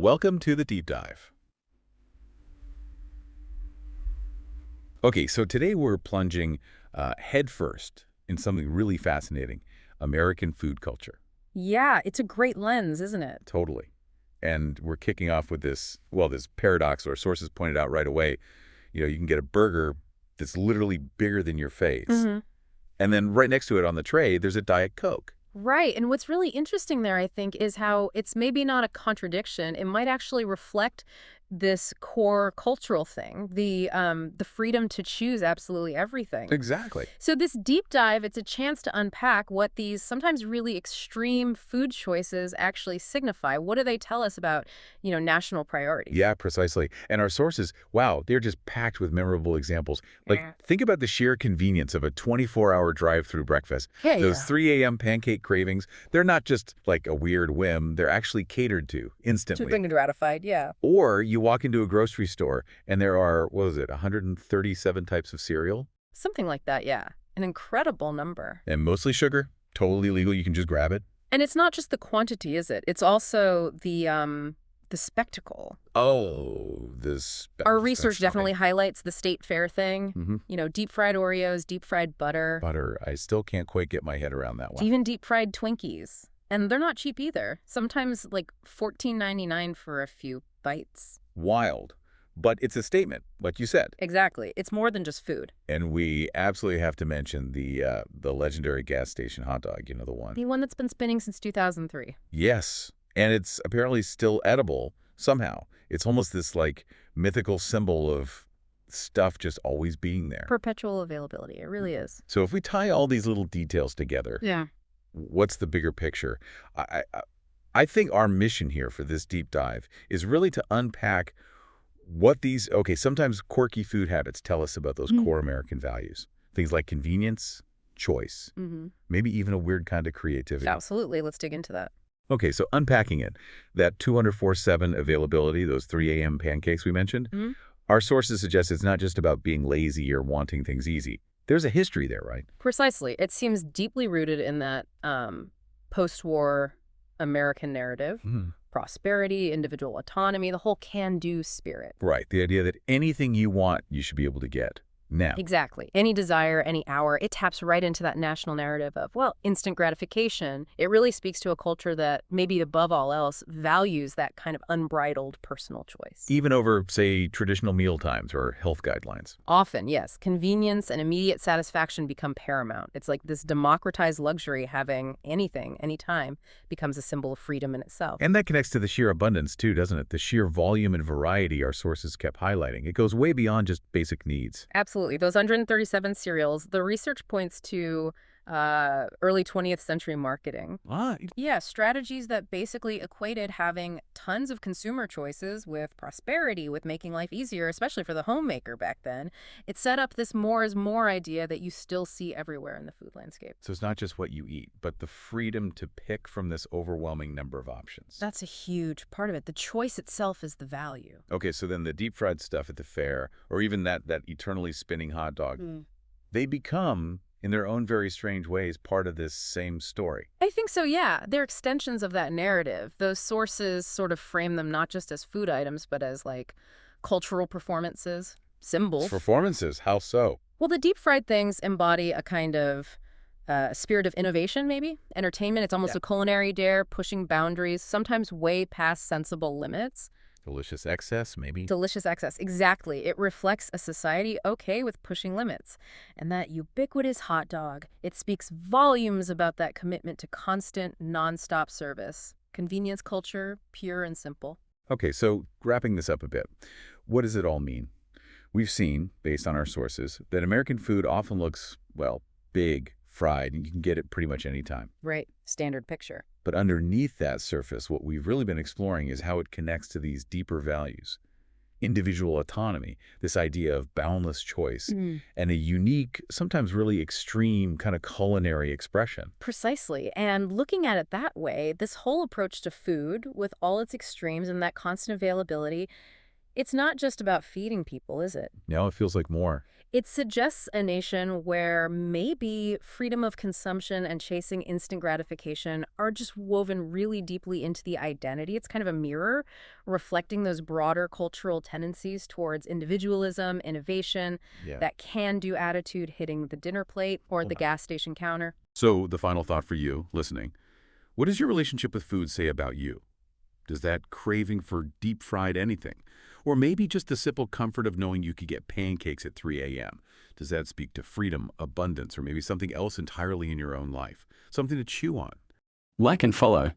Welcome to the deep dive. Okay, so today we're plunging headfirst in something really fascinating, American food culture. Yeah, it's a great lens, isn't it? Totally. And we're kicking off with this paradox or sources pointed out right away. You can get a burger that's literally bigger than your face. hmm And then right next to it on the tray, there's a Diet Coke. Right. And what's really interesting there, I think, is how it's maybe not a contradiction. It might actually reflect this core cultural thing, the freedom to choose absolutely everything. Exactly. So this deep dive, it's a chance to unpack what these sometimes really extreme food choices actually signify. What do they tell us about, national priorities? Yeah, precisely. And our sources, wow, they're just packed with memorable examples. Like, Yeah. think about the sheer convenience of a 24-hour drive-through breakfast. Yeah, Those yeah. 3 a.m. pancake cravings, they're not just like a weird whim. They're actually catered to To instantly. bring it ratified, yeah. Or you walk into a grocery store and there are, what is it, 137 types of cereal? Something like that, yeah. An incredible number. And mostly sugar, totally legal. You can just grab it. And it's not just the quantity, is it? It's also the spectacle. Oh, Our research definitely highlights the state fair thing. Mm-hmm. Deep fried Oreos, deep fried butter, Butter. I still can't quite get my head around that one. even deep fried Twinkies. And they're not cheap either. Sometimes like $14.99 for a few bites. Wild. But it's a statement, like you said. Exactly. It's more than just food. And we absolutely have to mention the legendary gas station hot dog, the one. The one that's been spinning since 2003. Yes, and it's apparently still edible somehow. It's almost this like mythical symbol of stuff just always being there. Perpetual availability. It really is. So if we tie all these little details together, Yeah. what's the bigger picture? I think our mission here for this deep dive is really to unpack what these, okay, sometimes quirky food habits tell us about those core American values. Things like convenience, choice, Mm-hmm. maybe even a weird kind of creativity. Absolutely. Let's dig into that. Okay, so unpacking it, that 204/7 availability, those 3 a.m. pancakes we mentioned, Mhm. our sources suggest it's not just about being lazy or wanting things easy. There's a history there, right? Precisely. It seems deeply rooted in that post-war American narrative, prosperity, individual autonomy, the whole can-do spirit. Right, the idea that anything you want, you should be able to get. Now, Exactly. Any desire, any hour, it taps right into that national narrative of, well, instant gratification. It really speaks to a culture that, maybe above all else, values that kind of unbridled personal choice. even over, say, traditional meal times or health guidelines. Often, yes, convenience and immediate satisfaction become paramount. It's like this democratized luxury, having anything, anytime, becomes a symbol of freedom in itself. And that connects to the sheer abundance, too, doesn't it? The sheer volume and variety our sources kept highlighting. It goes way beyond just basic needs. Absolutely. Those 137 cereals, the research points to early 20th century marketing. Ah, Yeah, strategies that basically equated having tons of consumer choices with prosperity, with making life easier, especially for the homemaker back then. It set up this more is more idea that you still see everywhere in the food landscape. so it's not just what you eat, but the freedom to pick from this overwhelming number of options. That's a huge part of it. The choice itself is the value. Okay, so then the deep fried stuff at the fair, or even that eternally spinning hot dog, they become, in their own very strange ways, part of this same story. I think so, yeah. They're extensions of that narrative. Those sources sort of frame them not just as food items, but as like cultural performances, symbols. Performances, how so? Well, the deep fried things embody a kind of spirit of innovation, maybe entertainment. It's almost Yeah. a culinary dare, pushing boundaries, sometimes way past sensible limits. Delicious excess, maybe? Delicious excess. Exactly. It reflects a society okay with pushing limits. And that ubiquitous hot dog, it speaks volumes about that commitment to constant, nonstop service. Convenience culture, pure and simple. Okay, so wrapping this up a bit, what does it all mean? We've seen, based on our sources, that American food often looks, well, big, fried, and you can get it pretty much any time. Right. Standard picture. But underneath that surface, what we've really been exploring is how it connects to these deeper values. Individual autonomy, this idea of boundless choice, and a unique, sometimes really extreme kind of culinary expression. Precisely. And looking at it that way, this whole approach to food, with all its extremes and that constant availability, it's not just about feeding people, is it? Now it feels like more. It suggests a nation where maybe freedom of consumption and chasing instant gratification are just woven really deeply into the identity. It's kind of a mirror reflecting those broader cultural tendencies towards individualism, innovation, Yeah. that can-do attitude hitting the dinner plate or the Wow. gas station counter. So the final thought for you, listening. What does your relationship with food say about you? Does that craving for deep-fried anything? Or maybe just the simple comfort of knowing you could get pancakes at 3 a.m.? Does that speak to freedom, abundance, or maybe something else entirely in your own life? Something to chew on? Like and follow.